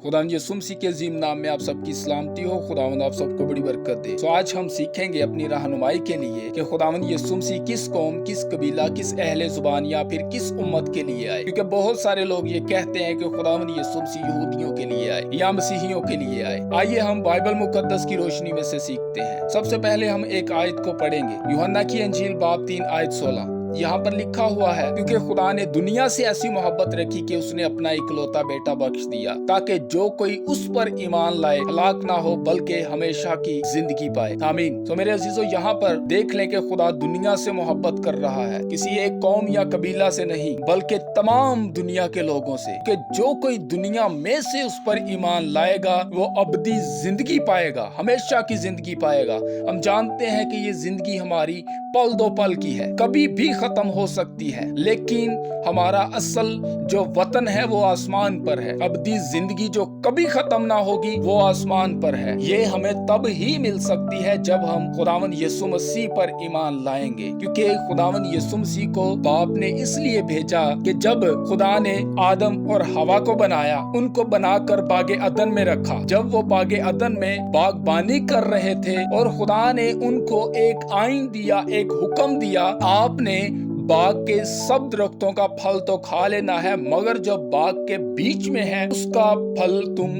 खुदावंद यीशु मसीह के अजीम नाम में आप सबकी सलामती हो। खुदावंद आप सबको बड़ी बरकत दे। तो आज हम सीखेंगे अपनी रहनुमाई के लिए कि खुदावंद यीशु मसीह किस कौम, किस कबीला, किस अहले जुबान या फिर किस उम्मत के लिए आए। क्योंकि बहुत सारे लोग ये कहते हैं कि खुदावंद यीशु मसीह यहूदियों के लिए आए या मसीहियों के लिए आए। आइए हम बाइबल मुकद्दस की रोशनी में से सीखते हैं। सबसे पहले हम एक आयत को पढ़ेंगे, यूहन्ना की अंजील बाब 3 आयत 16। यहाँ पर लिखा हुआ है, क्योंकि खुदा ने दुनिया से ऐसी मोहब्बत रखी कि उसने अपना इकलौता बेटा बख्श दिया, ताकि जो कोई उस पर ईमान लाए हलाक ना हो बल्कि हमेशा की जिंदगी पाए। आमीन। तो मेरे अजीजों, यहाँ पर देख लें कि खुदा दुनिया से मोहब्बत कर रहा है, किसी एक कौम या कबीला से नहीं बल्कि तमाम दुनिया के लोगों से, कि जो कोई दुनिया में से उस पर ईमान लाएगा वो अबदी जिंदगी पाएगा, हमेशा की जिंदगी पाएगा। हम जानते हैं कि ये जिंदगी हमारी पल दो पल की है, कभी भी खत्म हो सकती है, लेकिन हमारा असल जो वतन है वो आसमान पर है। अबदी जिंदगी जो कभी खत्म ना होगी वो आसमान पर है। ये हमें तब ही मिल सकती है जब हम खुदावंद यीशु मसीह पर ईमान लाएंगे, क्योंकि खुदावंद यीशु मसीह को बाप ने इसलिए भेजा कि जब खुदा ने आदम और हवा को बनाया, उनको बनाकर बागे अदन में रखा, जब वो बागे अदन में बागबानी कर रहे थे और खुदा ने उनको एक आइन दिया, एक हुक्म दिया, आपने बाग के सब दरख्तों का फल तो खा लेना है, मगर जो बाग के बीच में है उसका फल तुम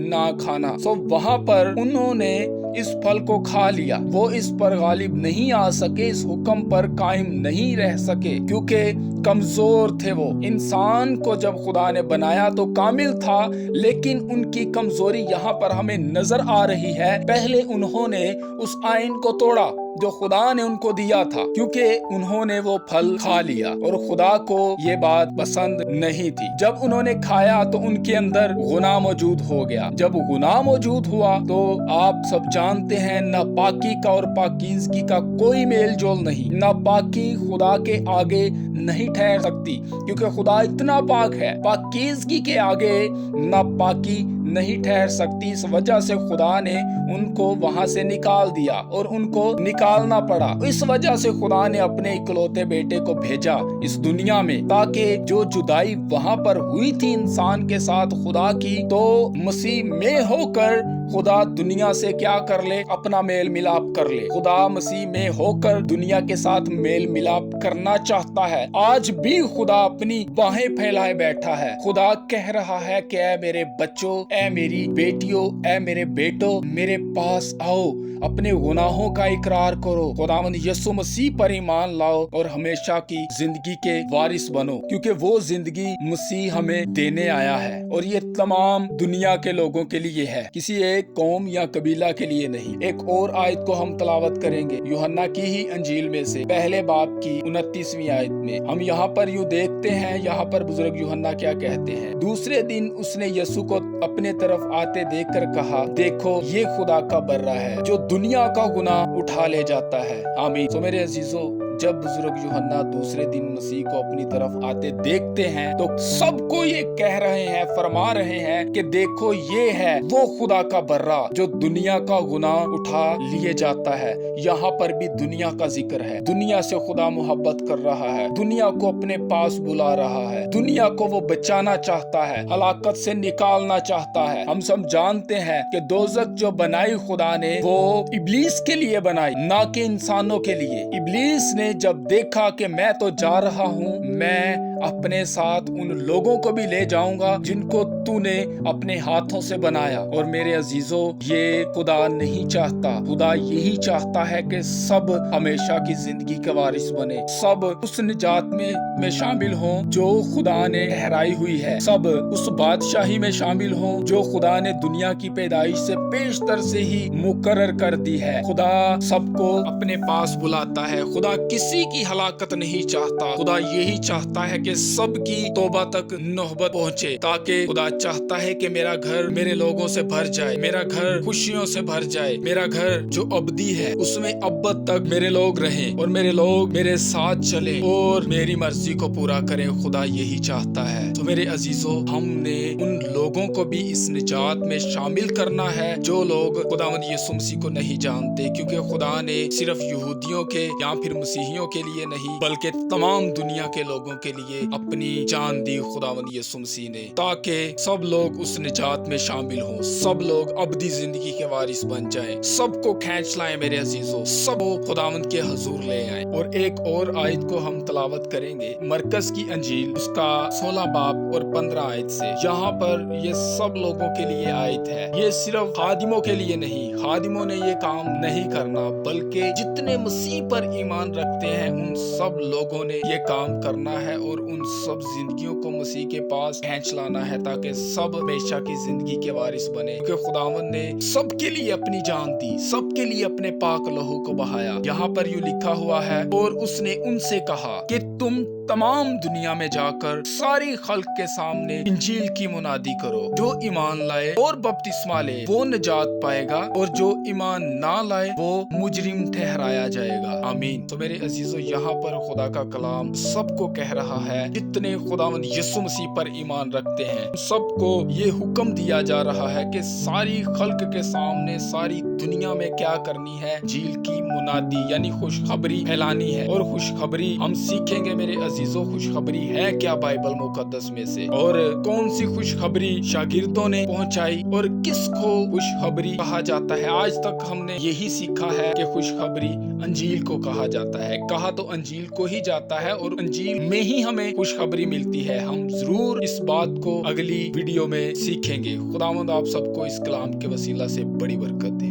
ना खाना। तो वहां पर उन्होंने इस फल को खा लिया। वो इस पर गालिब नहीं आ सके, इस हुक्म पर कायम नहीं रह सके, क्योंकि कमजोर थे वो। इंसान को जब खुदा ने बनाया तो कामिल था, लेकिन उनकी कमजोरी यहाँ पर हमें नजर आ रही है। पहले उन्होंने उस आइन को तोड़ा जो खुदा ने उनको दिया था, क्योंकि उन्होंने वो फल खा लिया और खुदा को ये बात पसंद नहीं थी। जब उन्होंने खाया तो उनके अंदर गुनाह मौजूद हो गया। जब गुनाह मौजूद हुआ तो आप सब जानते हैं, नापाकी का और पाकीज़गी का कोई मेल जोल नहीं। नापाकी खुदा के आगे नहीं ठहर सकती, क्योंकि खुदा इतना पाक है। पाकीज़गी के आगे नापाकी नहीं ठहर सकती। इस वजह से खुदा ने उनको वहां से निकाल दिया और उनको निकालना पड़ा। इस वजह से खुदा ने अपने इकलौते बेटे को भेजा इस दुनिया में, ताकि जो जुदाई वहां पर हुई थी इंसान के साथ खुदा की, तो मसीह में होकर खुदा दुनिया से क्या कर ले, अपना मेल मिलाप कर ले। खुदा मसीह में होकर दुनिया के साथ मेल मिलाप करना चाहता है। आज भी खुदा अपनी बाहें फैलाए बैठा है। खुदा कह रहा है कि ऐ मेरे बच्चों, ऐ मेरी बेटियों, ऐ मेरे बेटो, मेरे पास आओ, अपने गुनाहों का इकरार करो, खुदावंद यीशु मसीह पर ईमान लाओ और हमेशा की जिंदगी के वारिस बनो, क्योंकि वो जिंदगी मसीह हमें देने आया है और ये तमाम दुनिया के लोगों के लिए है, किसी एक कौम या कबीला के लिए नहीं। एक और आयत को हम तलावत करेंगे यूहन्ना की ही अंजील में से पहले बाब की 29वीं आयत में। हम यहाँ पर यूं देखते हैं, यहाँ पर बुजुर्ग यूहन्ना क्या कहते हैं। दूसरे दिन उसने यीशु को अपने तरफ आते देखकर कहा, देखो ये खुदा का बर्रा है जो दुनिया का गुनाह उठा ले जाता है। आमीन। तो मेरे अजीजों, जब बुजुर्ग यूहन्ना दूसरे दिन मसीह को अपनी तरफ आते देखते हैं तो सबको ये कह रहे हैं, फरमा रहे हैं कि देखो ये है वो खुदा का बर्रा जो दुनिया का गुनाह उठा लिए जाता है। यहाँ पर भी दुनिया का जिक्र है। दुनिया से खुदा मोहब्बत कर रहा है, दुनिया को अपने पास बुला रहा है, दुनिया को वो बचाना चाहता है, हलाकत से निकालना चाहता है। हम सब जानते हैं कि दोज़ख जो बनाई खुदा ने वो इब्लीस के लिए बनाई, ना कि इंसानों के लिए। इब्लीस ने जब देखा कि मैं तो जा रहा हूँ, मैं अपने साथ उन लोगों को भी ले जाऊंगा जिनको तूने अपने हाथों से बनाया। और मेरे अजीजों, ये खुदा नहीं चाहता। खुदा यही चाहता है कि सब हमेशा की जिंदगी के वारिस बने, सब उस निजात में शामिल हों जो खुदा ने ठहराई हुई है, सब उस बादशाही में शामिल हों जो खुदा ने दुनिया की पैदाइश से पेशतर से ही मुकर्रर कर दी है। खुदा सबको अपने पास बुलाता है। खुदा किसी की हलाकत नहीं चाहता। खुदा यही चाहता है कि सबकी तौबा तक नौबत पहुंचे, ताकि खुदा चाहता है कि मेरा घर मेरे लोगों से भर जाए, मेरा घर खुशियों से भर जाए, मेरा घर जो अबदी है उसमें अब्बद तक मेरे लोग रहें और मेरे लोग मेरे साथ चलें और मेरी मर्जी को पूरा करें। खुदा यही चाहता है। तो मेरे अजीजों, हमने उन लोगों को भी इस निजात में शामिल करना है जो लोग खुदावंद यीशु मसीह को नहीं जानते, क्योंकि खुदा ने सिर्फ यहूदियों के या फिर मसीह मसीहियों के लिए नहीं बल्कि तमाम दुनिया के लोगों के लिए अपनी जान दी खुदावंद यीशु मसीह ने, ताकि सब लोग उस निजात में शामिल हों, सब लोग अबदी जिंदगी के वारिस बन जाएं, सबको खींच लाएं मेरे अजीजों, सबको खुदावंद के हुजूर ले आएं। और एक और आयत को हम तलावत करेंगे मरकज की अंजील उसका 16 बाब और 15 आयत से। यहाँ पर ये सब लोगों के लिए आयत है, ये सिर्फ खादिमों के लिए नहीं, खादिमों ने ये काम नहीं करना बल्कि जितने मसीह पर ईमान रखते हैं उन सब लोगों ने ये काम करना है और उन सब जिंदगियों को मसीह के पास खींच लाना है ताकि सब हमेशा की जिंदगी के वारिस बने, क्योंकि खुदावंद ने सबके लिए अपनी जान दी, सबके लिए अपने पाक लहू को बहाया। यहाँ पर यूं लिखा हुआ है, और उसने उनसे कहा कि तुम तमाम दुनिया में जाकर सारी खल्क के सामने इंजील की मुनादी करो, जो ईमान लाए और बपतिस्मा ले वो निजात पाएगा और जो ईमान ना लाए वो मुजरिम ठहराया जाएगा। आमीन। तो मेरे अजीजों, यहाँ पर खुदा का कलाम सबको कह रहा है, जितने खुदावंद यीशु मसीह पर ईमान रखते हैं सबको ये हुक्म दिया जा रहा है कि सारी खल्क के सामने सारी दुनिया में क्या करनी है, इंजील की मुनादी यानी खुशखबरी फैलानी है। और खुशखबरी हम सीखेंगे मेरे अजीजों, खुशखबरी है क्या बाइबल मुकद्दस में से, और कौन सी खुशखबरी शागिर्दों ने पहुंचाई और किसको खुशखबरी कहा जाता है। आज तक हमने यही सीखा है कि खुशखबरी अंजील को कहा जाता है, कहा तो अंजील को ही जाता है और अंजील में ही हमें खुशखबरी मिलती है। हम जरूर इस बात को अगली वीडियो में सीखेंगे। खुदावंद आप सबको इस कलाम के वसीला से बड़ी बरकत दे।